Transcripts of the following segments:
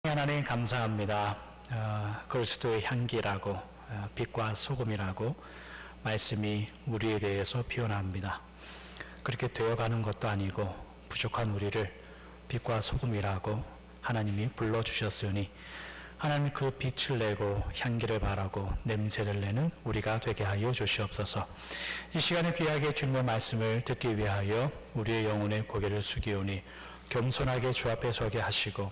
하나님 감사합니다. 그리스도의 향기라고 빛과 소금이라고 말씀이 우리에 대해서 표현합니다. 그렇게 되어가는 것도 아니고 부족한 우리를 빛과 소금이라고 하나님이 불러주셨으니 하나님 그 빛을 내고 향기를 발하고 냄새를 내는 우리가 되게 하여 주시옵소서. 이 시간에 귀하게 주님의 말씀을 듣기 위하여 우리의 영혼의 고개를 숙이오니 겸손하게 주 앞에 서게 하시고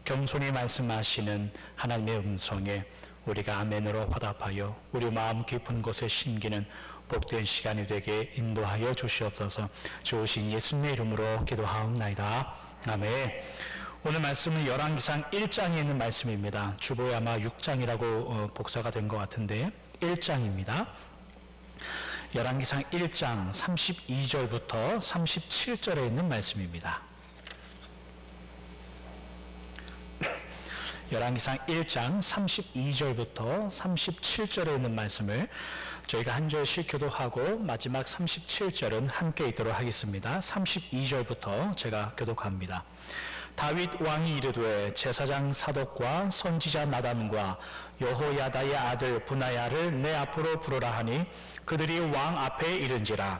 겸손히 말씀하시는 하나님의 음성에 우리가 아멘으로 화답하여 우리 마음 깊은 곳에 심기는 복된 시간이 되게 인도하여 주시옵소서. 좋으신 예수님의 이름으로 기도하옵나이다. 아멘. 오늘 말씀은 열왕기상 1장에 있는 말씀입니다. 주보에 아마 6장이라고 복사가 된 것 같은데 1장입니다. 열왕기상 1장 32절부터 37절에 있는 말씀입니다. 열왕기상 1장 32절부터 37절에 있는 말씀을 저희가 한 절씩 교독하고 마지막 37절은 함께 읽도록 하겠습니다. 32절부터 제가 교독합니다. 다윗 왕이 이르되 제사장 사독과 선지자 나단과 여호야다의 아들 브나야를 내 앞으로 부르라 하니 그들이 왕 앞에 이른지라.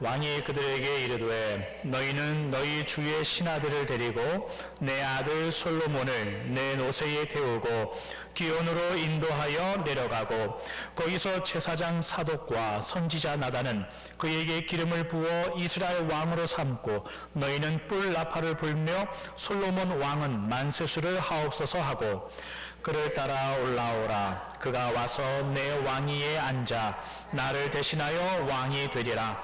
왕이 그들에게 이르되 너희는 너희 주의 신하들을 데리고 내 아들 솔로몬을 내 노새에 태우고 기온으로 인도하여 내려가고 거기서 제사장 사독과 선지자 나단은 그에게 기름을 부어 이스라엘 왕으로 삼고 너희는 뿔 나팔을 불며 솔로몬 왕은 만세수를 하옵소서 하고 그를 따라 올라오라. 그가 와서 내 왕위에 앉아 나를 대신하여 왕이 되리라.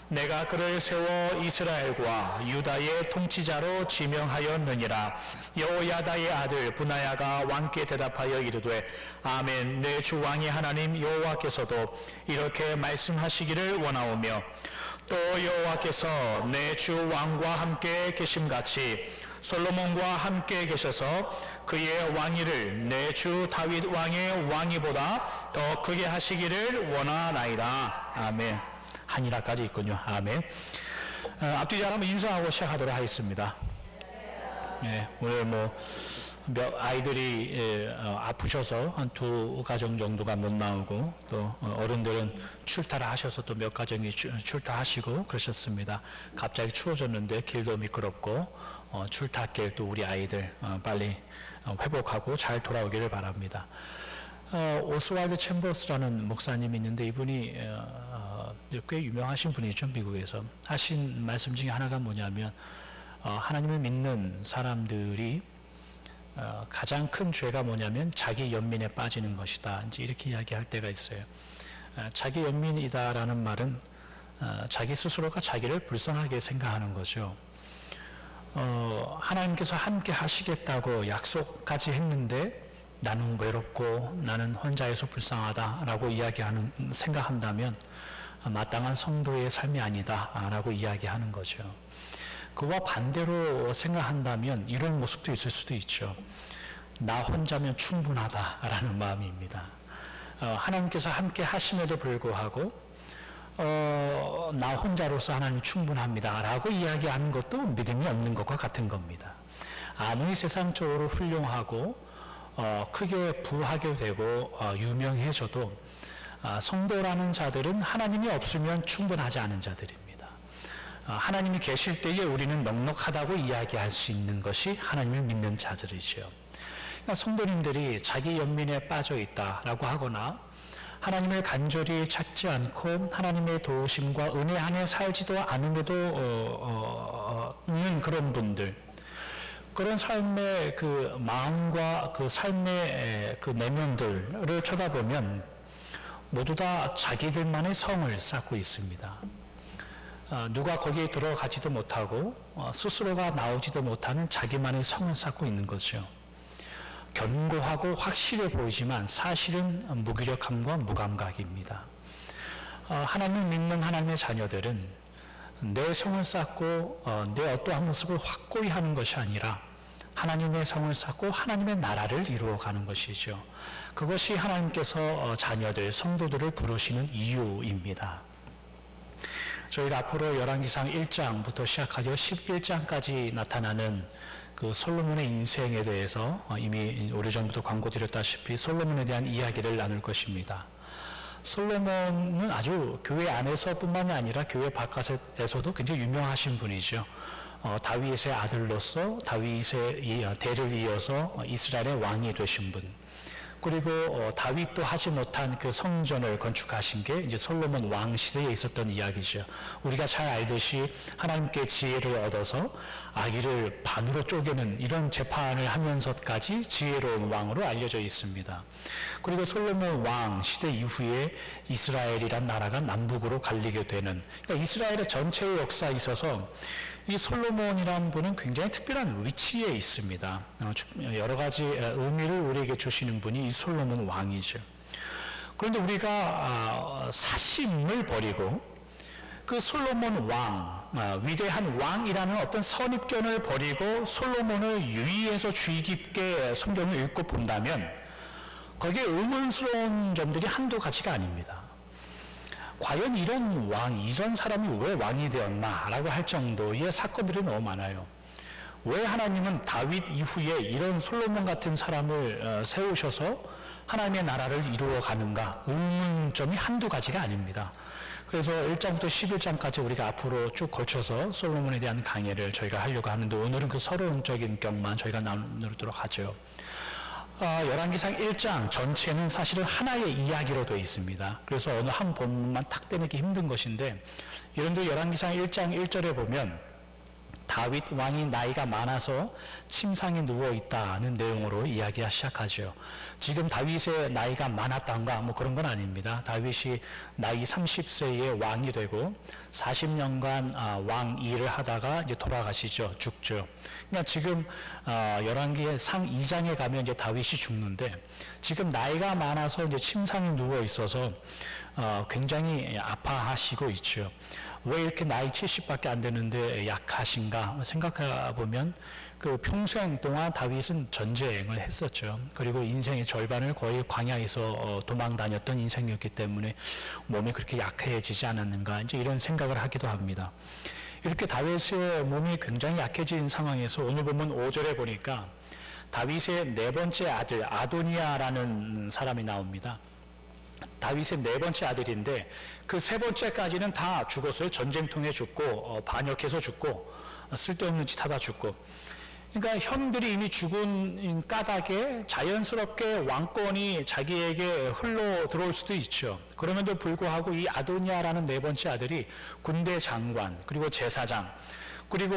내가 그를 세워 이스라엘과 유다의 통치자로 지명하였느니라. 여호야다의 아들 브나야가 왕께 대답하여 이르되 아멘. 내 주 왕의 하나님 여호와께서도 이렇게 말씀하시기를 원하오며 또 여호와께서 내 주 왕과 함께 계심같이 솔로몬과 함께 계셔서 그의 왕위를 내 주 다윗 왕의 왕위보다 더 크게 하시기를 원하나이다. 아멘. 한이라까지 있군요. 아멘. 앞뒤 잘하면 인사하고 시작하도록 하겠습니다. 오늘 아이들이 아프셔서 한 2가정 정도가 못 나오고 또 어른들은 출타를 하셔서 또 몇 가정이 출타하시고 그러셨습니다. 갑자기 추워졌는데 길도 미끄럽고 출타길 또 우리 아이들 빨리 회복하고 잘 돌아오기를 바랍니다. 오스왈드 챔버스라는 목사님이 있는데 이분이 꽤 유명하신 분이죠. 미국에서 하신 말씀 중에 하나가 뭐냐면 하나님을 믿는 사람들이 가장 큰 죄가 뭐냐면 자기 연민에 빠지는 것이다. 이제 이렇게 이야기할 때가 있어요. 자기 연민이다라는 말은 자기 스스로가 자기를 불쌍하게 생각하는 거죠. 하나님께서 함께 하시겠다고 약속까지 했는데 나는 외롭고 나는 혼자여서 불쌍하다라고 생각한다면 마땅한 성도의 삶이 아니다라고 이야기하는 거죠. 그와 반대로 생각한다면 이런 모습도 있을 수도 있죠. 나 혼자면 충분하다라는 마음입니다. 하나님께서 함께 하심에도 불구하고 나 혼자로서 하나님 충분합니다라고 이야기하는 것도 믿음이 없는 것과 같은 겁니다. 아무리 세상적으로 훌륭하고 크게 부하게 되고 유명해져도 성도라는 자들은 하나님이 없으면 충분하지 않은 자들입니다. 하나님이 계실 때에 우리는 넉넉하다고 이야기할 수 있는 것이 하나님을 믿는 자들이죠. 그러니까 성도님들이 자기 연민에 빠져 있다라고 하거나 하나님을 간절히 찾지 않고 하나님의 도우심과 은혜 안에 살지도 않음에도 있는 그런 분들, 그런 삶의 그 마음과 그 삶의 그 내면들을 쳐다보면 모두 다 자기들만의 성을 쌓고 있습니다. 누가 거기에 들어가지도 못하고 스스로가 나오지도 못하는 자기만의 성을 쌓고 있는 거죠. 견고하고 확실해 보이지만 사실은 무기력함과 무감각입니다. 하나님을 믿는 하나님의 자녀들은 내 성을 쌓고 내 어떠한 모습을 확고히 하는 것이 아니라 하나님의 성을 쌓고 하나님의 나라를 이루어가는 것이죠. 그것이 하나님께서 자녀들, 성도들을 부르시는 이유입니다. 저희가 앞으로 열왕기상 1장부터 시작하여 11장까지 나타나는 그 솔로몬의 인생에 대해서 이미 오래전부터 광고드렸다시피 솔로몬에 대한 이야기를 나눌 것입니다. 솔로몬은 아주 교회 안에서뿐만이 아니라 교회 바깥에서도 굉장히 유명하신 분이죠. 다윗의 아들로서 다윗의 대를 이어서 이스라엘의 왕이 되신 분. 그리고 다윗도 하지 못한 그 성전을 건축하신 게 이제 솔로몬 왕 시대에 있었던 이야기죠. 우리가 잘 알듯이 하나님께 지혜를 얻어서 아기를 반으로 쪼개는 이런 재판을 하면서까지 지혜로운 왕으로 알려져 있습니다. 그리고 솔로몬 왕 시대 이후에 이스라엘이란 나라가 남북으로 갈리게 되는, 그러니까 이스라엘의 전체의 역사에 있어서 이 솔로몬이라는 분은 굉장히 특별한 위치에 있습니다. 여러 가지 의미를 우리에게 주시는 분이 이 솔로몬 왕이죠. 그런데 우리가 사심을 버리고 그 솔로몬 왕, 위대한 왕이라는 어떤 선입견을 버리고 솔로몬을 유의해서 주의 깊게 성경을 읽고 본다면 거기에 의문스러운 점들이 한두 가지가 아닙니다. 과연 이런 왕, 이런 사람이 왜 왕이 되었나라고 할 정도의 사건들이 너무 많아요. 왜 하나님은 다윗 이후에 이런 솔로몬 같은 사람을 세우셔서 하나님의 나라를 이루어 가는가? 의문점이 한두 가지가 아닙니다. 그래서 1장부터 11장까지 우리가 앞으로 쭉 거쳐서 솔로몬에 대한 강의를 저희가 하려고 하는데 오늘은 그 서론적인 격만 저희가 나누도록 하죠. 열왕기상 1장 전체는 사실은 하나의 이야기로 되어 있습니다. 그래서 어느 한 본문만 탁 떼내기 힘든 것인데, 예를 열왕기상 1장 1절에 보면 다윗 왕이 나이가 많아서 침상에 누워 있다는 내용으로 이야기가 시작하죠. 지금 다윗의 나이가 많았던가 뭐 그런 건 아닙니다. 다윗이 나이 30세에 왕이 되고 40년간 왕 일을 하다가 이제 돌아가시죠. 죽죠. 그러니까 지금 열왕기의 상 2장에 가면 이제 다윗이 죽는데 지금 나이가 많아서 이제 침상에 누워 있어서 굉장히 아파하시고 있죠. 왜 이렇게 나이 70밖에 안 되는데 약하신가 생각해 보면 그 평생 동안 다윗은 전쟁을 했었죠. 그리고 인생의 절반을 거의 광야에서 도망 다녔던 인생이었기 때문에 몸이 그렇게 약해지지 않았는가 이제 이런 생각을 하기도 합니다. 이렇게 다윗의 몸이 굉장히 약해진 상황에서 오늘 보면 5절에 보니까 다윗의 네 번째 아들 아도니아라는 사람이 나옵니다. 다윗의 네 번째 아들인데 그 세 번째까지는 다 죽었어요. 전쟁통에 죽고 반역해서 죽고 쓸데없는 짓 하다 죽고. 그러니까 형들이 이미 죽은 까닭에 자연스럽게 왕권이 자기에게 흘러 들어올 수도 있죠. 그럼에도 불구하고 이 아도니아라는 네 번째 아들이 군대 장관 그리고 제사장 그리고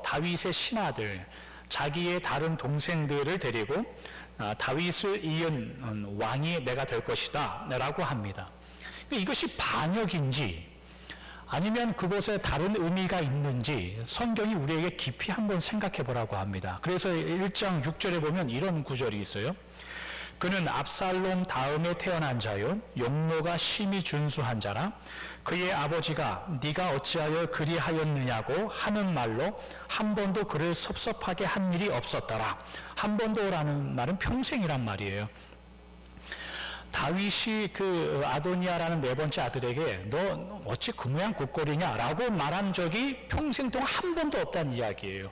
다윗의 신하들 자기의 다른 동생들을 데리고 다윗을 이은 왕이 내가 될 것이다 라고 합니다. 이것이 반역인지 아니면 그것에 다른 의미가 있는지 성경이 우리에게 깊이 한번 생각해 보라고 합니다. 그래서 1장 6절에 보면 이런 구절이 있어요. 그는 압살롬 다음에 태어난 자요 용모가 심히 준수한 자라 그의 아버지가 네가 어찌하여 그리하였느냐고 하는 말로 한 번도 그를 섭섭하게 한 일이 없었더라. 한 번도라는 말은 평생이란 말이에요. 다윗이 그 아도니아라는 네 번째 아들에게 너 어찌 그 모양 곱거리냐라고 말한 적이 평생 동안 한 번도 없다는 이야기예요.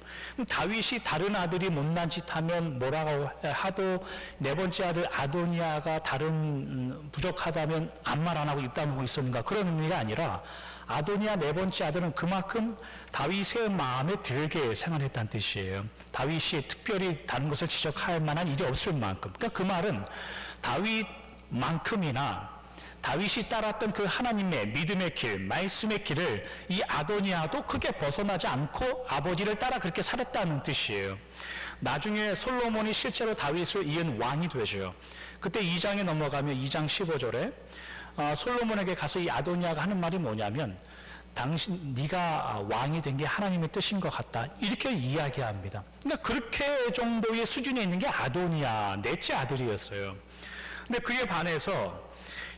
다윗이 다른 아들이 못난 짓 하면 뭐라고 하도 네 번째 아들 아도니아가 다른 부족하다면 아무 말 안 하고 입 다물고 있었는가 그런 의미가 아니라 아도니아 네 번째 아들은 그만큼 다윗의 마음에 들게 생활했다는 뜻이에요. 다윗이 특별히 다른 것을 지적할 만한 일이 없을 만큼. 그러니까 그 말은 다윗만큼이나 다윗이 따랐던 그 하나님의 믿음의 길, 말씀의 길을 이 아도니아도 크게 벗어나지 않고 아버지를 따라 그렇게 살았다는 뜻이에요. 나중에 솔로몬이 실제로 다윗을 이은 왕이 되죠. 그때 2장에 넘어가면 2장 15절에 솔로몬에게 가서 이 아도니아가 하는 말이 뭐냐면 네가 왕이 된 게 하나님의 뜻인 것 같다 이렇게 이야기합니다. 그러니까 그렇게 정도의 수준에 있는 게 아도니아 넷째 아들이었어요. 근데 그에 반해서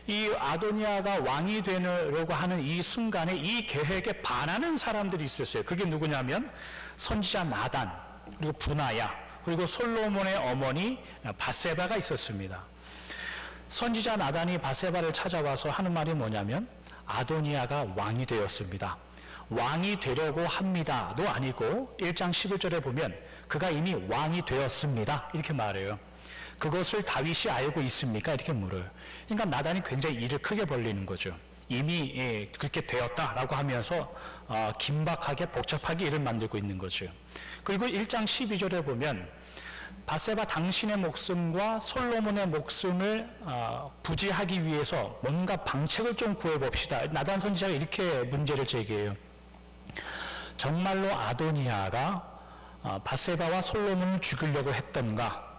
이 아도니아가 왕이 되려고 하는 이 순간에 이 계획에 반하는 사람들이 있었어요. 그게 누구냐면 선지자 나단 그리고 분하야 그리고 솔로몬의 어머니 바세바가 있었습니다. 선지자 나단이 바세바를 찾아와서 하는 말이 뭐냐면 아도니아가 왕이 되었습니다. 왕이 되려고 합니다도 아니고 1장 11절에 보면 그가 이미 왕이 되었습니다. 이렇게 말해요. 그것을 다윗이 알고 있습니까? 이렇게 물어요. 그러니까 나단이 굉장히 일을 크게 벌리는 거죠. 이미 그렇게 되었다라고 하면서 긴박하게 복잡하게 일을 만들고 있는 거죠. 그리고 1장 12절에 보면 밧세바 당신의 목숨과 솔로몬의 목숨을 부지하기 위해서 뭔가 방책을 좀 구해봅시다. 나단 선지자가 이렇게 문제를 제기해요. 정말로 아도니아가 밧세바와 솔로몬을 죽이려고 했던가?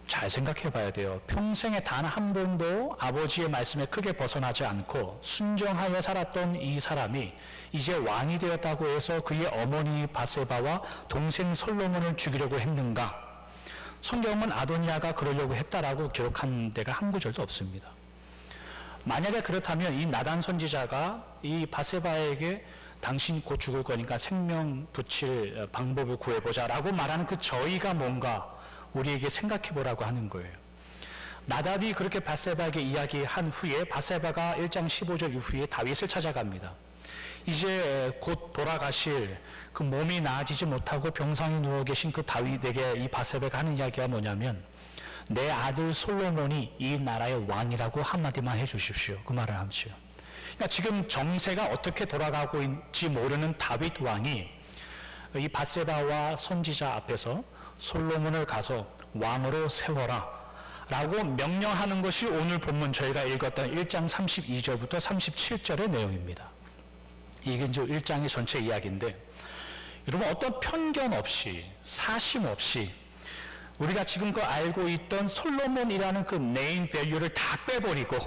잘 생각해 봐야 돼요. 평생에 단 한 번도 아버지의 말씀에 크게 벗어나지 않고 순종하여 살았던 이 사람이 이제 왕이 되었다고 해서 그의 어머니 밧세바와 동생 솔로몬을 죽이려고 했는가? 성경은 아도니아가 그러려고 했다라고 기록한 데가 한 구절도 없습니다. 만약에 그렇다면 이 나단 선지자가 이 밧세바에게 당신 곧 죽을 거니까 생명 붙일 방법을 구해보자라고 말하는 그 저희가 뭔가 우리에게 생각해 보라고 하는 거예요. 나단이 그렇게 밧세바에게 이야기한 후에 밧세바가 1장 15절 이후에 다윗을 찾아갑니다. 이제 곧 돌아가실 그 몸이 나아지지 못하고 병상에 누워 계신 그 다윗에게 이 밧세바가 하는 이야기가 뭐냐면 내 아들 솔로몬이 이 나라의 왕이라고 한마디만 해주십시오. 그 말을 하죠. 그러니까 지금 정세가 어떻게 돌아가고 있는지 모르는 다윗 왕이 이 밧세바와 선지자 앞에서 솔로몬을 가서 왕으로 세워라 라고 명령하는 것이 오늘 본문 저희가 읽었던 1장 32절부터 37절의 내용입니다. 이게 이제 1장의 전체 이야기인데 여러분 어떤 편견 없이 사심 없이 우리가 지금껏 알고 있던 솔로몬이라는 그 네임 밸류를 다 빼버리고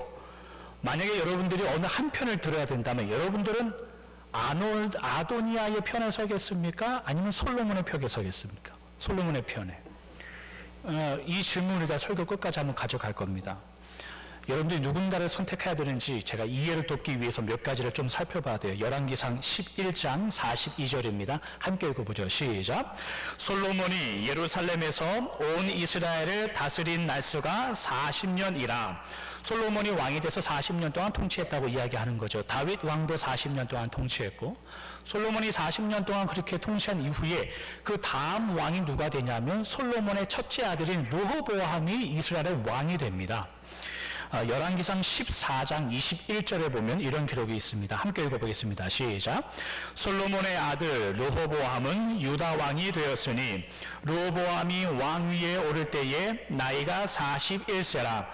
만약에 여러분들이 어느 한 편을 들어야 된다면 여러분들은 아도니아의 편에 서겠습니까? 아니면 솔로몬의 편에 서겠습니까? 솔로몬의 편에. 이 질문을 우리가 설교 끝까지 한번 가져갈 겁니다. 여러분들이 누군가를 선택해야 되는지 제가 이해를 돕기 위해서 몇 가지를 좀 살펴봐야 돼요. 열왕기상 11장 42절입니다. 함께 읽어보죠. 시작. 솔로몬이 예루살렘에서 온 이스라엘을 다스린 날수가 40년이라. 솔로몬이 왕이 돼서 40년 동안 통치했다고 이야기하는 거죠. 다윗 왕도 40년 동안 통치했고 솔로몬이 40년 동안 그렇게 통치한 이후에 그 다음 왕이 누가 되냐면 솔로몬의 첫째 아들인 르호보암이 이스라엘의 왕이 됩니다. 열왕기상 14장 21절에 보면 이런 기록이 있습니다. 함께 읽어보겠습니다. 시작. 솔로몬의 아들 르호보암은 유다 왕이 되었으니 르호보암이 왕위에 오를 때에 나이가 41세라.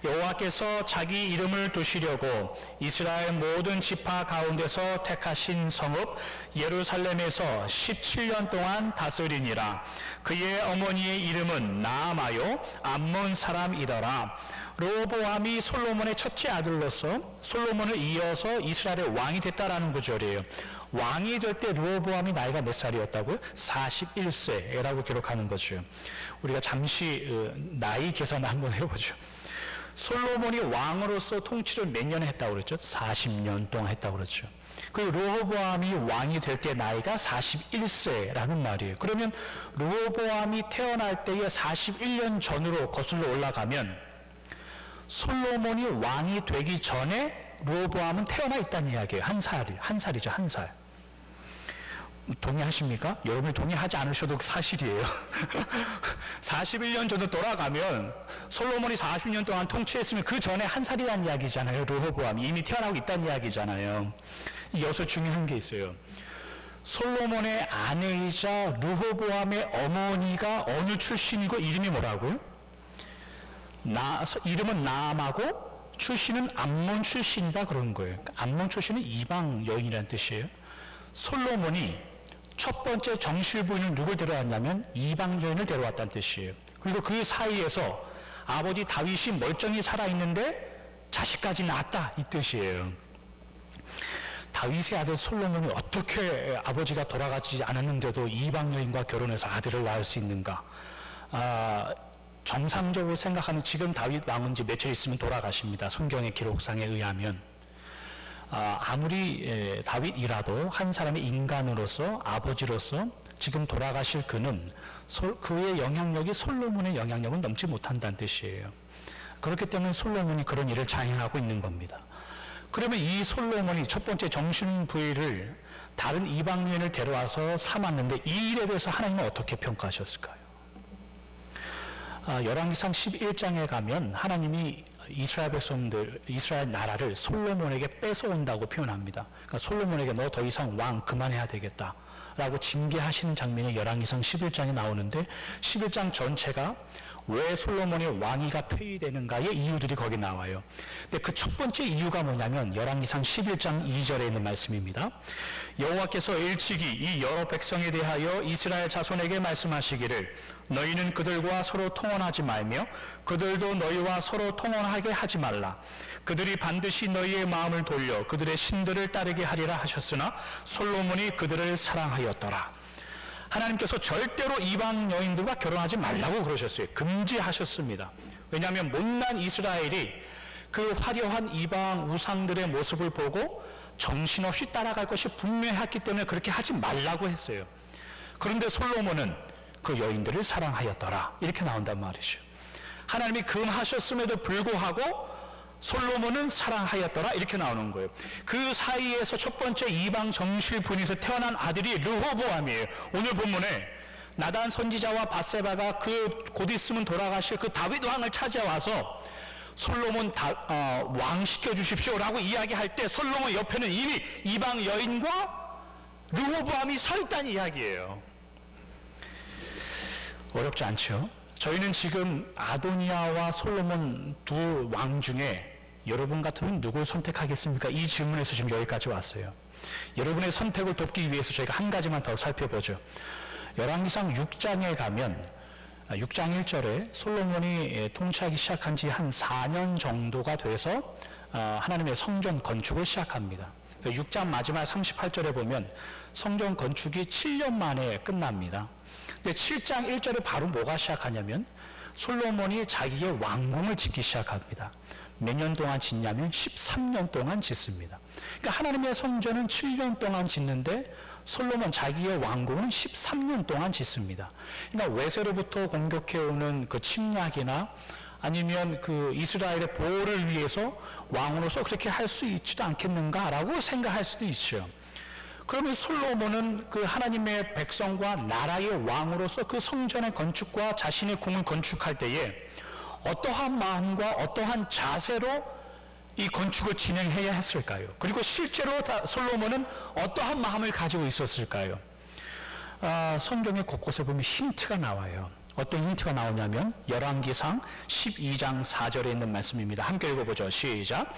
여호와께서 자기 이름을 두시려고 이스라엘 모든 지파 가운데서 택하신 성읍 예루살렘에서 17년 동안 다스리니라. 그의 어머니의 이름은 나아마요 암몬 사람이더라. 르호보암이 솔로몬의 첫째 아들로서 솔로몬을 이어서 이스라엘의 왕이 됐다라는 구절이에요. 왕이 될 때 르호보암이 나이가 몇 살이었다고요? 41세라고 기록하는 거죠. 우리가 잠시 나이 계산을 한번 해보죠. 솔로몬이 왕으로서 통치를 몇 년 했다고 그랬죠? 40년 동안 했다고 그랬죠. 그리고 르호보암이 왕이 될 때 나이가 41세라는 말이에요. 그러면 르호보암이 태어날 때의 41년 전으로 거슬러 올라가면 솔로몬이 왕이 되기 전에 르호보암은 태어나 있다는 이야기예요. 한 살이죠, 한 살. 동의하십니까? 여러분이 동의하지 않으셔도 사실이에요. 41년 전으로 돌아가면 솔로몬이 40년 동안 통치했으면 그 전에 한 살이라는 이야기잖아요. 르호보암이 이미 태어나고 있다는 이야기잖아요. 여기서 중요한 게 있어요. 솔로몬의 아내이자 르호보암의 어머니가 어느 출신이고 이름이 뭐라고요? 이름은 나암하고 출신은 암몬 출신이다 그런 거예요. 암몬 출신은 이방 여인이라는 뜻이에요. 솔로몬이 첫 번째 정실 부인은 누굴 데려왔냐면 이방 여인을 데려왔다는 뜻이에요. 그리고 그 사이에서 아버지 다윗이 멀쩡히 살아있는데 자식까지 낳았다 이 뜻이에요. 다윗의 아들 솔로몬이 어떻게 아버지가 돌아가지 않았는데도 이방 여인과 결혼해서 아들을 낳을 수 있는가? 정상적으로 생각하면 지금 다윗 왕은 이제 며칠 있으면 돌아가십니다. 성경의 기록상에 의하면. 아무리 다윗이라도 한 사람의 인간으로서 아버지로서 지금 돌아가실 그는 그의 영향력이 솔로몬의 영향력은 넘지 못한다는 뜻이에요. 그렇기 때문에 솔로몬이 그런 일을 자행하고 있는 겁니다. 그러면 이 솔로몬이 첫 번째 정신부의를 다른 이방 여인을 데려와서 삼았는데 이 일에 대해서 하나님은 어떻게 평가하셨을까요? 열왕기상 11장에 가면 하나님이 이스라엘 백성들, 이스라엘 나라를 솔로몬에게 뺏어온다고 표현합니다. 그러니까 솔로몬에게 너 더 이상 왕 그만해야 되겠다 라고 징계하시는 장면이 열왕기상 11장에 나오는데 11장 전체가 왜 솔로몬의 왕위가 폐위되는가의 이유들이 거기 나와요. 근데 그 첫 번째 이유가 뭐냐면 열왕기상 11장 2절에 있는 말씀입니다. 여호와께서 일찍이 이 여러 백성에 대하여 이스라엘 자손에게 말씀하시기를 너희는 그들과 서로 통혼하지 말며 그들도 너희와 서로 통혼하게 하지 말라. 그들이 반드시 너희의 마음을 돌려 그들의 신들을 따르게 하리라 하셨으나 솔로몬이 그들을 사랑하였더라. 하나님께서 절대로 이방 여인들과 결혼하지 말라고 그러셨어요. 금지하셨습니다. 왜냐하면 못난 이스라엘이 그 화려한 이방 우상들의 모습을 보고 정신없이 따라갈 것이 분명했기 때문에 그렇게 하지 말라고 했어요. 그런데 솔로몬은 그 여인들을 사랑하였더라 이렇게 나온단 말이죠. 하나님이 금하셨음에도 불구하고 솔로몬은 사랑하였더라 이렇게 나오는 거예요. 그 사이에서 첫 번째 이방 정실분에서 태어난 아들이 르호보암이에요. 오늘 본문에 나단 선지자와 밧세바가 그 곧 있으면 돌아가실 그 다윗 왕을 찾아와서 솔로몬 왕 시켜주십시오라고 이야기할 때 솔로몬 옆에는 이미 이방 여인과 르호보암이 서 있다는 이야기예요. 어렵지 않죠? 저희는 지금 아도니아와 솔로몬 두 왕 중에 여러분 같으면 누굴 선택하겠습니까? 이 질문에서 지금 여기까지 왔어요. 여러분의 선택을 돕기 위해서 저희가 한 가지만 더 살펴보죠. 열왕기상 6장에 가면 6장 1절에 솔로몬이 통치하기 시작한 지 한 4년 정도가 돼서 하나님의 성전 건축을 시작합니다. 6장 마지막 38절에 보면 성전 건축이 7년 만에 끝납니다. 근데 7장 1절에 바로 뭐가 시작하냐면 솔로몬이 자기의 왕궁을 짓기 시작합니다. 몇 년 동안 짓냐면 13년 동안 짓습니다. 그러니까 하나님의 성전은 7년 동안 짓는데 솔로몬 자기의 왕궁은 13년 동안 짓습니다. 그러니까 외세로부터 공격해오는 그 침략이나 아니면 그 이스라엘의 보호를 위해서 왕으로서 그렇게 할 수 있지도 않겠는가라고 생각할 수도 있죠. 그러면 솔로몬은 그 하나님의 백성과 나라의 왕으로서 그 성전의 건축과 자신의 궁을 건축할 때에 어떠한 마음과 어떠한 자세로 이 건축을 진행해야 했을까요? 그리고 실제로 솔로몬은 어떠한 마음을 가지고 있었을까요? 성경의 곳곳에 보면 힌트가 나와요. 어떤 힌트가 나오냐면 열왕기상 12장 4절에 있는 말씀입니다. 함께 읽어보죠. 시작.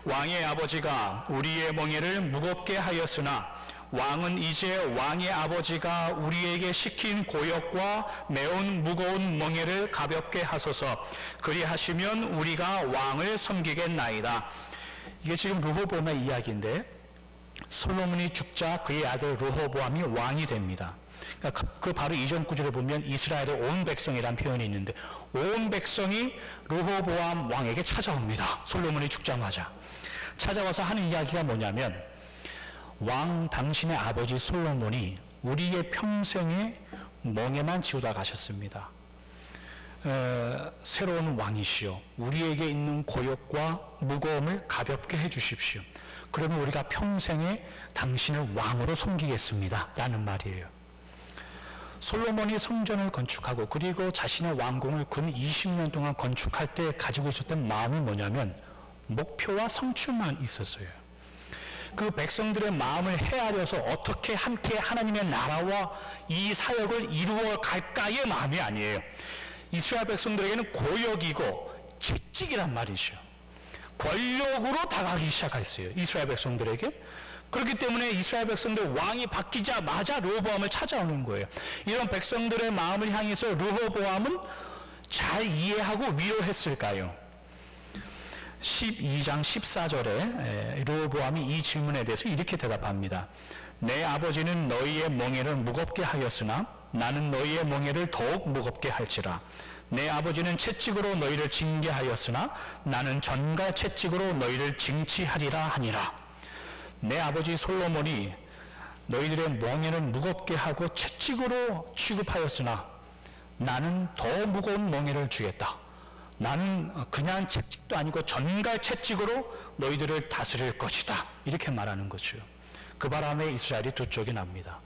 왕의 아버지가 우리의 멍에를 무겁게 하였으나 왕은 이제 왕의 아버지가 우리에게 시킨 고역과 매운 무거운 멍에를 가볍게 하소서. 그리하시면 우리가 왕을 섬기겠나이다. 이게 지금 르호보암의 이야기인데 솔로몬이 죽자 그의 아들 르호보암이 왕이 됩니다. 그러니까 그 바로 이전 구절을 보면 이스라엘의 온 백성이라는 표현이 있는데 온 백성이 르호보암 왕에게 찾아옵니다. 솔로몬이 죽자마자 찾아와서 하는 이야기가 뭐냐면 왕 당신의 아버지 솔로몬이 우리의 평생에 멍에만 지우다 가셨습니다. 새로운 왕이시여 우리에게 있는 고역과 무거움을 가볍게 해주십시오. 그러면 우리가 평생에 당신을 왕으로 섬기겠습니다 라는 말이에요. 솔로몬이 성전을 건축하고 그리고 자신의 왕궁을 근 20년 동안 건축할 때 가지고 있었던 마음이 뭐냐면 목표와 성취만 있었어요. 그 백성들의 마음을 헤아려서 어떻게 함께 하나님의 나라와 이 사역을 이루어 갈까의 마음이 아니에요. 이스라엘 백성들에게는 고역이고 채찍이란 말이죠. 권력으로 다가가기 시작했어요. 이스라엘 백성들에게. 그렇기 때문에 이스라엘 백성들 왕이 바뀌자마자 르호보암을 찾아오는 거예요. 이런 백성들의 마음을 향해서 르호보암은 잘 이해하고 위로했을까요? 12장 14절에 르호보암이 이 질문에 대해서 이렇게 대답합니다. 내 아버지는 너희의 멍에를 무겁게 하였으나 나는 너희의 멍에를 더욱 무겁게 할지라. 내 아버지는 채찍으로 너희를 징계하였으나 나는 전과 채찍으로 너희를 징치하리라 하니라. 내 아버지 솔로몬이 너희들의 멍에를 무겁게 하고 채찍으로 취급하였으나 나는 더 무거운 멍에를 주겠다. 나는 그냥 채찍도 아니고 전갈 채찍으로 너희들을 다스릴 것이다. 이렇게 말하는 거죠. 그 바람에 이스라엘이 두 쪽이 납니다.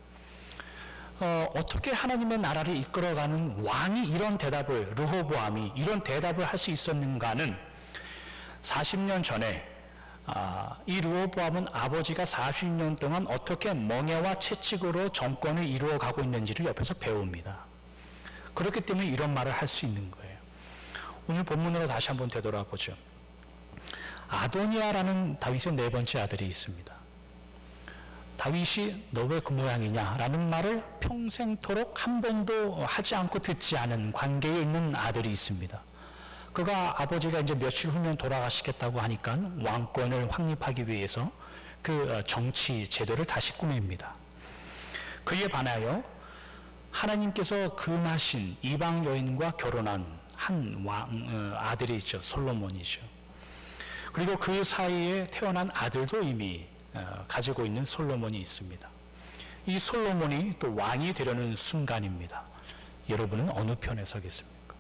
어떻게 하나님의 나라를 이끌어가는 왕이 이런 대답을, 르호보암이 이런 대답을 할 수 있었는가는 40년 전에 이 르호보암은 아버지가 40년 동안 어떻게 멍해와 채찍으로 정권을 이루어가고 있는지를 옆에서 배웁니다. 그렇기 때문에 이런 말을 할 수 있는 거예요. 오늘 본문으로 다시 한번 되돌아보죠. 아도니아라는 다윗의 네 번째 아들이 있습니다. 다윗이 너 왜 그 모양이냐 라는 말을 평생토록 한 번도 하지 않고 듣지 않은 관계에 있는 아들이 있습니다. 그가 아버지가 이제 며칠 후면 돌아가시겠다고 하니까 왕권을 확립하기 위해서 그 정치 제도를 다시 꾸밉니다. 그에 반하여 하나님께서 금하신 이방 여인과 결혼한 한 아들이 있죠. 솔로몬이죠. 그리고 그 사이에 태어난 아들도 이미 가지고 있는 솔로몬이 있습니다. 이 솔로몬이 또 왕이 되려는 순간입니다. 여러분은 어느 편에 서겠습니까?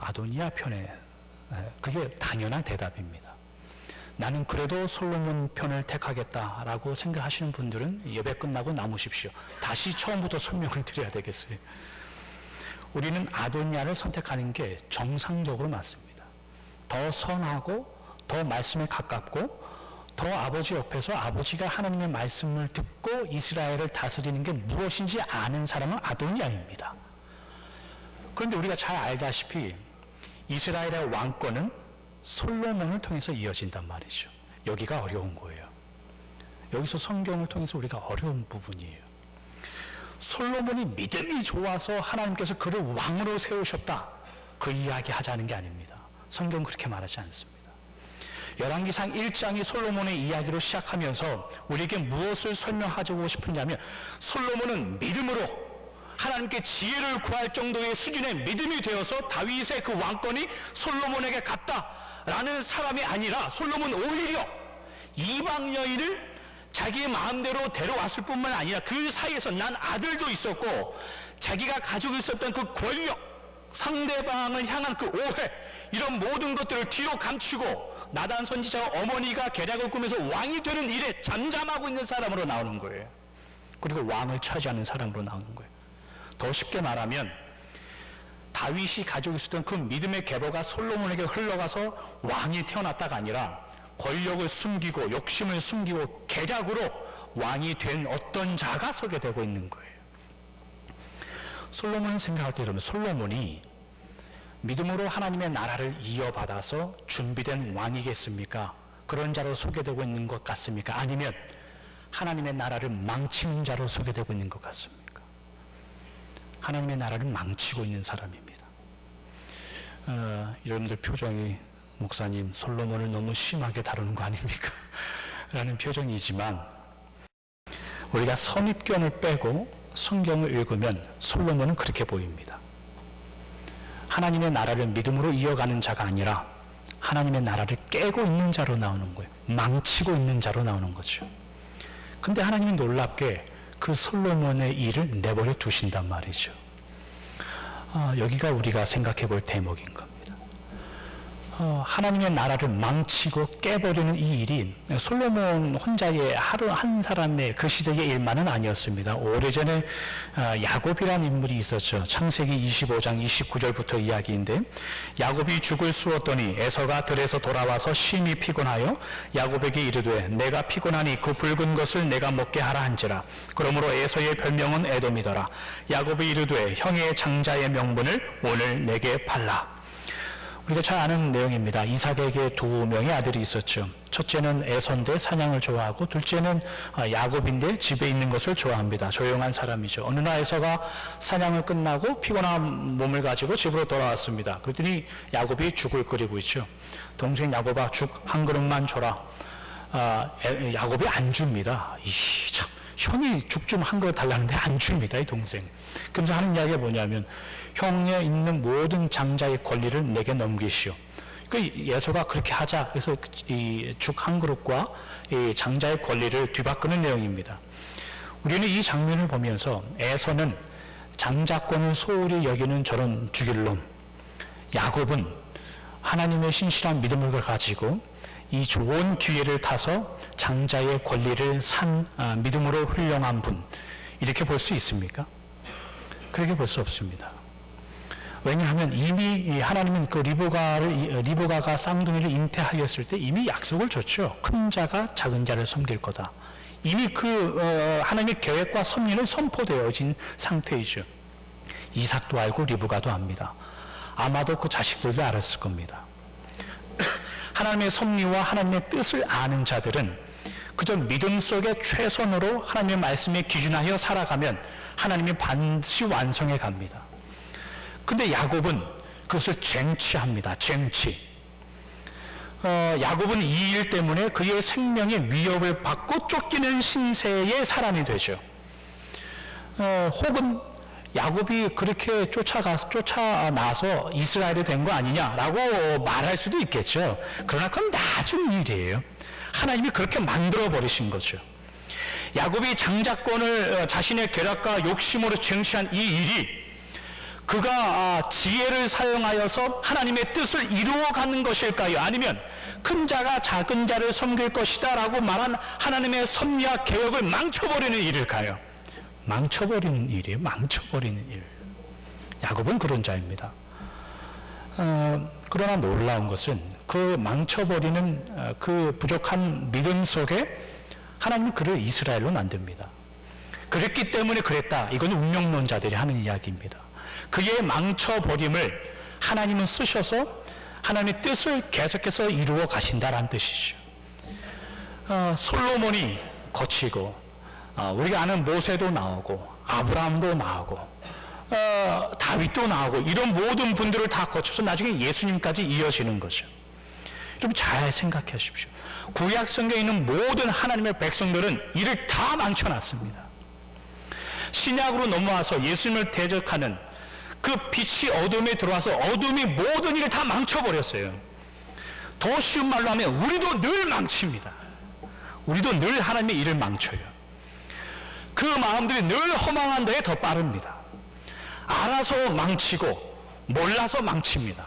아도니아 편에. 그게 당연한 대답입니다. 나는 그래도 솔로몬 편을 택하겠다라고 생각하시는 분들은 예배 끝나고 남으십시오. 다시 처음부터 설명을 드려야 되겠어요. 우리는 아도니아를 선택하는 게 정상적으로 맞습니다. 더 선하고 더 말씀에 가깝고 더 아버지 옆에서 아버지가 하나님의 말씀을 듣고 이스라엘을 다스리는 게 무엇인지 아는 사람은 아도니아입니다. 그런데 우리가 잘 알다시피 이스라엘의 왕권은 솔로몬을 통해서 이어진단 말이죠. 여기가 어려운 거예요. 여기서 성경을 통해서 우리가 어려운 부분이에요. 솔로몬이 믿음이 좋아서 하나님께서 그를 왕으로 세우셨다. 그 이야기 하자는 게 아닙니다. 성경은 그렇게 말하지 않습니다. 열왕기상 1장이 솔로몬의 이야기로 시작하면서 우리에게 무엇을 설명하고 싶으냐면 솔로몬은 믿음으로 하나님께 지혜를 구할 정도의 수준의 믿음이 되어서 다윗의 그 왕권이 솔로몬에게 갔다라는 사람이 아니라 솔로몬 오히려 이방 여인을 자기의 마음대로 데려왔을 뿐만 아니라 그 사이에서 난 아들도 있었고 자기가 가지고 있었던 그 권력, 상대방을 향한 그 오해, 이런 모든 것들을 뒤로 감추고 나단 선지자와 어머니가 계략을 꾸면서 왕이 되는 일에 잠잠하고 있는 사람으로 나오는 거예요. 그리고 왕을 차지하는 사람으로 나오는 거예요. 더 쉽게 말하면 다윗이 가지고 있었던 그 믿음의 계보가 솔로몬에게 흘러가서 왕이 태어났다가 아니라 권력을 숨기고 욕심을 숨기고 계략으로 왕이 된 어떤 자가 서게 되고 있는 거예요. 솔로몬을 생각할 때 여러분, 솔로몬이 믿음으로 하나님의 나라를 이어받아서 준비된 왕이겠습니까? 그런 자로 소개되고 있는 것 같습니까? 아니면 하나님의 나라를 망치는 자로 소개되고 있는 것 같습니까? 하나님의 나라를 망치고 있는 사람입니다. 여러분들 표정이 목사님 솔로몬을 너무 심하게 다루는 거 아닙니까? 라는 표정이지만 우리가 선입견을 빼고 성경을 읽으면 솔로몬은 그렇게 보입니다. 하나님의 나라를 믿음으로 이어가는 자가 아니라 하나님의 나라를 깨고 있는 자로 나오는 거예요. 망치고 있는 자로 나오는 거죠. 근데 하나님은 놀랍게 그 솔로몬의 일을 내버려 두신단 말이죠. 여기가 우리가 생각해 볼 대목인 겁니다. 하나님의 나라를 망치고 깨버리는 이 일이 솔로몬 혼자의 하루 한 사람의 그 시대의 일만은 아니었습니다. 오래전에 야곱이라는 인물이 있었죠. 창세기 25장 29절부터 이야기인데 야곱이 죽을 쑤었더니 에서가 들에서 돌아와서 심히 피곤하여 야곱에게 이르되 내가 피곤하니 그 붉은 것을 내가 먹게 하라 한지라. 그러므로 에서의 별명은 에돔이더라. 야곱이 이르되 형의 장자의 명분을 오늘 내게 팔라. 우리가 잘 아는 내용입니다. 이삭에게 두 명의 아들이 있었죠. 첫째는 에서인데 사냥을 좋아하고 둘째는 야곱인데 집에 있는 것을 좋아합니다. 조용한 사람이죠. 어느 날 에서가 사냥을 끝나고 피곤한 몸을 가지고 집으로 돌아왔습니다. 그랬더니 야곱이 죽을 끓이고 있죠. 동생 야곱아 죽 한 그릇만 줘라. 야곱이 안 줍니다. 참 형이 죽 좀 한 그릇 달라는데 안 줍니다. 이 동생. 그러면서 하는 이야기가 뭐냐면 형에 있는 모든 장자의 권리를 내게 넘기시오. 그 예서가 그렇게 하자. 그래서 이 죽 한 그릇과 이 장자의 권리를 뒤바꾸는 내용입니다. 우리는 이 장면을 보면서 에서는 장자권을 소홀히 여기는 저런 죽일 놈, 야곱은 하나님의 신실한 믿음을 가지고 이 좋은 기회를 타서 장자의 권리를 산 믿음으로 훌륭한 분, 이렇게 볼 수 있습니까? 그렇게 볼 수 없습니다. 왜냐하면 이미 하나님은 그 리브가가 쌍둥이를 잉태하였을 때 이미 약속을 줬죠. 큰 자가 작은 자를 섬길 거다. 이미 하나님의 계획과 섭리는 선포되어진 상태이죠. 이삭도 알고 리브가도 압니다. 아마도 그 자식들도 알았을 겁니다. 하나님의 섭리와 하나님의 뜻을 아는 자들은 그저 믿음 속에 최선으로 하나님의 말씀에 기준하여 살아가면 하나님이 반드시 완성해 갑니다. 근데 야곱은 그것을 쟁취합니다. 쟁취. 야곱은 이 일 때문에 그의 생명의 위협을 받고 쫓기는 신세의 사람이 되죠. 혹은 야곱이 그렇게 쫓아나서 이스라엘이 된 거 아니냐라고 말할 수도 있겠죠. 그러나 그건 나중 일이에요. 하나님이 그렇게 만들어 버리신 거죠. 야곱이 장자권을 자신의 괴락과 욕심으로 쟁취한 이 일이 그가 지혜를 사용하여서 하나님의 뜻을 이루어가는 것일까요? 아니면 큰 자가 작은 자를 섬길 것이다 라고 말한 하나님의 섭리와 계획을 망쳐버리는 일일까요? 망쳐버리는 일이에요. 망쳐버리는 일. 야곱은 그런 자입니다. 그러나 놀라운 것은 그 망쳐버리는 그 부족한 믿음 속에 하나님은 그를 이스라엘로 만듭니다. 그랬기 때문에 그랬다. 이건 운명론자들이 하는 이야기입니다. 그의 망쳐버림을 하나님은 쓰셔서 하나님의 뜻을 계속해서 이루어 가신다라는 뜻이죠. 솔로몬이 거치고 우리가 아는 모세도 나오고 아브라함도 나오고 다윗도 나오고 이런 모든 분들을 다 거쳐서 나중에 예수님까지 이어지는 거죠. 좀 잘 생각하십시오. 구약 성경에 있는 모든 하나님의 백성들은 이를 다 망쳐놨습니다. 신약으로 넘어와서 예수님을 대적하는 그 빛이 어둠에 들어와서 어둠이 모든 일을 다 망쳐버렸어요. 더 쉬운 말로 하면 우리도 늘 망칩니다. 우리도 늘 하나님의 일을 망쳐요. 그 마음들이 늘 허망한 데에 더 빠릅니다. 알아서 망치고 몰라서 망칩니다.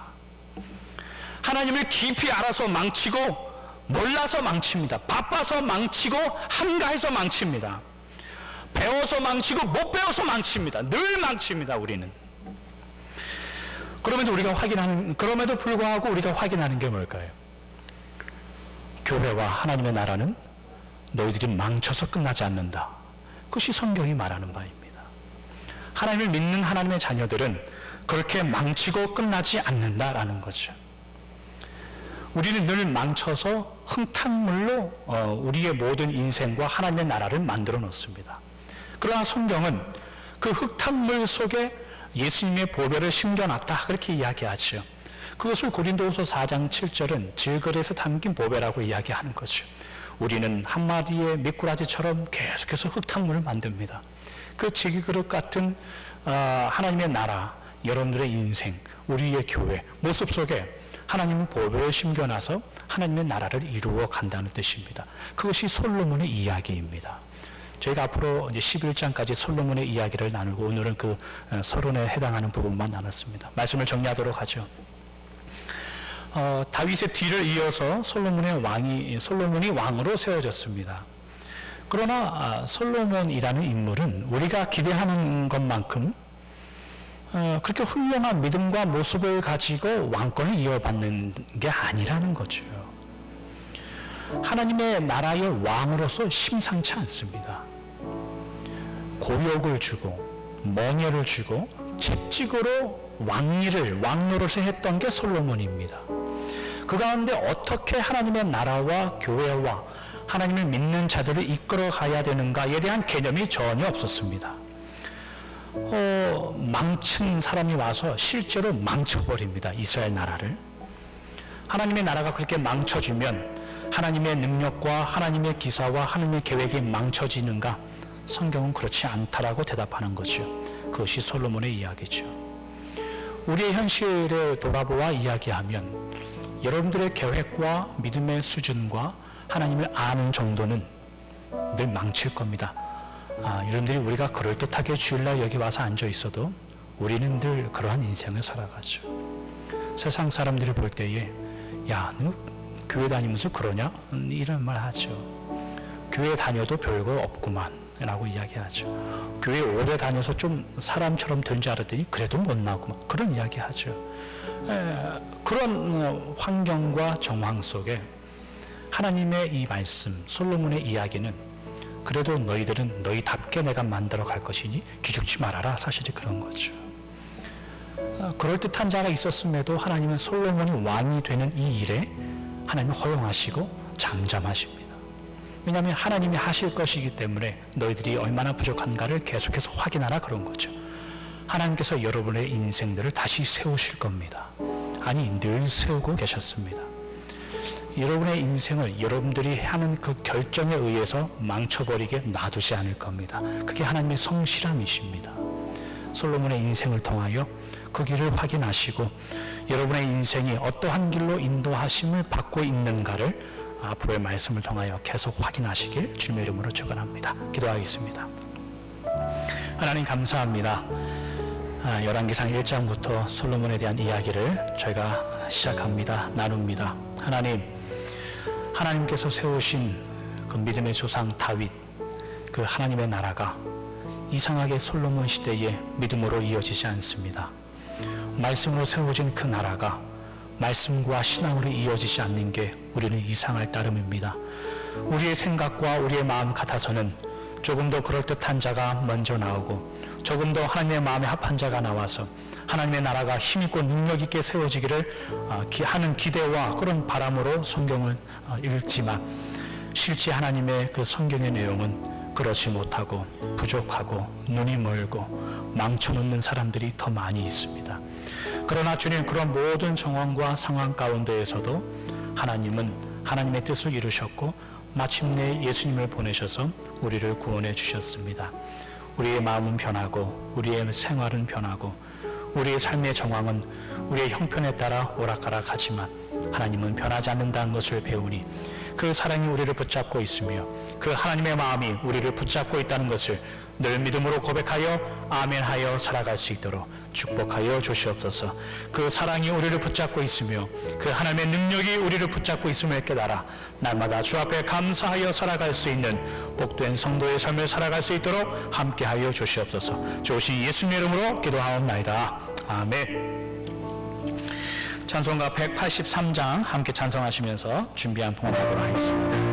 하나님을 깊이 알아서 망치고 몰라서 망칩니다. 바빠서 망치고 한가해서 망칩니다. 배워서 망치고 못 배워서 망칩니다. 늘 망칩니다. 우리는. 그럼에도 불구하고 우리가 확인하는 게 뭘까요? 교회와 하나님의 나라는 너희들이 망쳐서 끝나지 않는다. 그것이 성경이 말하는 바입니다. 하나님을 믿는 하나님의 자녀들은 그렇게 망치고 끝나지 않는다라는 거죠. 우리는 늘 망쳐서 흙탕물로 우리의 모든 인생과 하나님의 나라를 만들어 놓습니다. 그러나 성경은 그 흙탕물 속에 예수님의 보배를 심겨놨다 그렇게 이야기하죠. 그것을 고린도후서 4장 7절은 질그릇에 담긴 보배라고 이야기하는 거죠. 우리는 한 마리의 미꾸라지처럼 계속해서 흙탕물을 만듭니다. 그 질그릇 같은 하나님의 나라, 여러분들의 인생, 우리의 교회 모습 속에 하나님은 보배를 심겨놔서 하나님의 나라를 이루어 간다는 뜻입니다. 그것이 솔로몬의 이야기입니다. 저희가 앞으로 이제 11장까지 솔로몬의 이야기를 나누고 오늘은 그 서론에 해당하는 부분만 나눴습니다. 말씀을 정리하도록 하죠. 다윗의 뒤를 이어서 솔로몬이 왕으로 세워졌습니다. 그러나 솔로몬이라는 인물은 우리가 기대하는 것만큼 그렇게 훌륭한 믿음과 모습을 가지고 왕권을 이어받는 게 아니라는 거죠. 하나님의 나라의 왕으로서 심상치 않습니다. 고욕을 주고 멍에를 주고 채찍으로 왕 노릇을 했던 게 솔로몬입니다. 그 가운데 어떻게 하나님의 나라와 교회와 하나님을 믿는 자들을 이끌어 가야 되는가에 대한 개념이 전혀 없었습니다. 망친 사람이 와서 실제로 망쳐버립니다. 이스라엘 나라를. 하나님의 나라가 그렇게 망쳐지면 하나님의 능력과 하나님의 기사와 하나님의 계획이 망쳐지는가? 성경은 그렇지 않다라고 대답하는 거죠. 그것이 솔로몬의 이야기죠. 우리의 현실에 돌아보아 이야기하면 여러분들의 계획과 믿음의 수준과 하나님을 아는 정도는 늘 망칠 겁니다. 여러분들이 우리가 그럴듯하게 주일날 여기 와서 앉아 있어도 우리는 늘 그러한 인생을 살아가죠. 세상 사람들이 볼 때에 야, 너 교회 다니면서 그러냐? 이런 말 하죠. 교회 다녀도 별거 없구만 라고 이야기하죠. 교회 오래 다녀서 좀 사람처럼 된 줄 알았더니 그래도 못나구만, 그런 이야기하죠. 그런 환경과 정황 속에 하나님의 이 말씀, 솔로몬의 이야기는 그래도 너희들은 너희답게 내가 만들어 갈 것이니 기죽지 말아라, 사실이 그런 거죠. 그럴듯한 자가 있었음에도 하나님은 솔로몬이 왕이 되는 이 일에 하나님은 허용하시고 잠잠하십니다. 왜냐하면 하나님이 하실 것이기 때문에 너희들이 얼마나 부족한가를 계속해서 확인하라, 그런 거죠. 하나님께서 여러분의 인생들을 다시 세우실 겁니다. 아니, 늘 세우고 계셨습니다. 여러분의 인생을 여러분들이 하는 그 결정에 의해서 망쳐버리게 놔두지 않을 겁니다. 그게 하나님의 성실함이십니다. 솔로몬의 인생을 통하여 그 길을 확인하시고 여러분의 인생이 어떠한 길로 인도하심을 받고 있는가를 앞으로의 말씀을 통하여 계속 확인하시길 주님의 이름으로 축원합니다. 기도하겠습니다. 하나님 감사합니다. 열왕기상 1장부터 솔로몬에 대한 이야기를 저희가 시작합니다. 나눕니다. 하나님께서 세우신 그 믿음의 조상 다윗, 그 하나님의 나라가 이상하게 솔로몬 시대에 믿음으로 이어지지 않습니다. 말씀으로 세워진 그 나라가 말씀과 신앙으로 이어지지 않는 게 우리는 이상할 따름입니다. 우리의 생각과 우리의 마음 같아서는 조금 더 그럴듯한 자가 먼저 나오고 조금 더 하나님의 마음에 합한 자가 나와서 하나님의 나라가 힘있고 능력있게 세워지기를 하는 기대와 그런 바람으로 성경을 읽지만 실제 하나님의 그 성경의 내용은 그렇지 못하고 부족하고 눈이 멀고 망쳐놓는 사람들이 더 많이 있습니다. 그러나 주님, 그런 모든 정황과 상황 가운데에서도 하나님은 하나님의 뜻을 이루셨고 마침내 예수님을 보내셔서 우리를 구원해 주셨습니다. 우리의 마음은 변하고 우리의 생활은 변하고 우리의 삶의 정황은 우리의 형편에 따라 오락가락하지만 하나님은 변하지 않는다는 것을 배우니 그 사랑이 우리를 붙잡고 있으며 그 하나님의 마음이 우리를 붙잡고 있다는 것을 늘 믿음으로 고백하여 아멘하여 살아갈 수 있도록 축복하여 주시옵소서. 그 사랑이 우리를 붙잡고 있으며 그 하나님의 능력이 우리를 붙잡고 있음을 깨달아 날마다 주 앞에 감사하여 살아갈 수 있는 복된 성도의 삶을 살아갈 수 있도록 함께하여 주시옵소서. 좋으신 예수님의 이름으로 기도하옵나이다. 아멘. 찬송가 183장 함께 찬송하시면서 준비한 봉헌하도록 하겠습니다.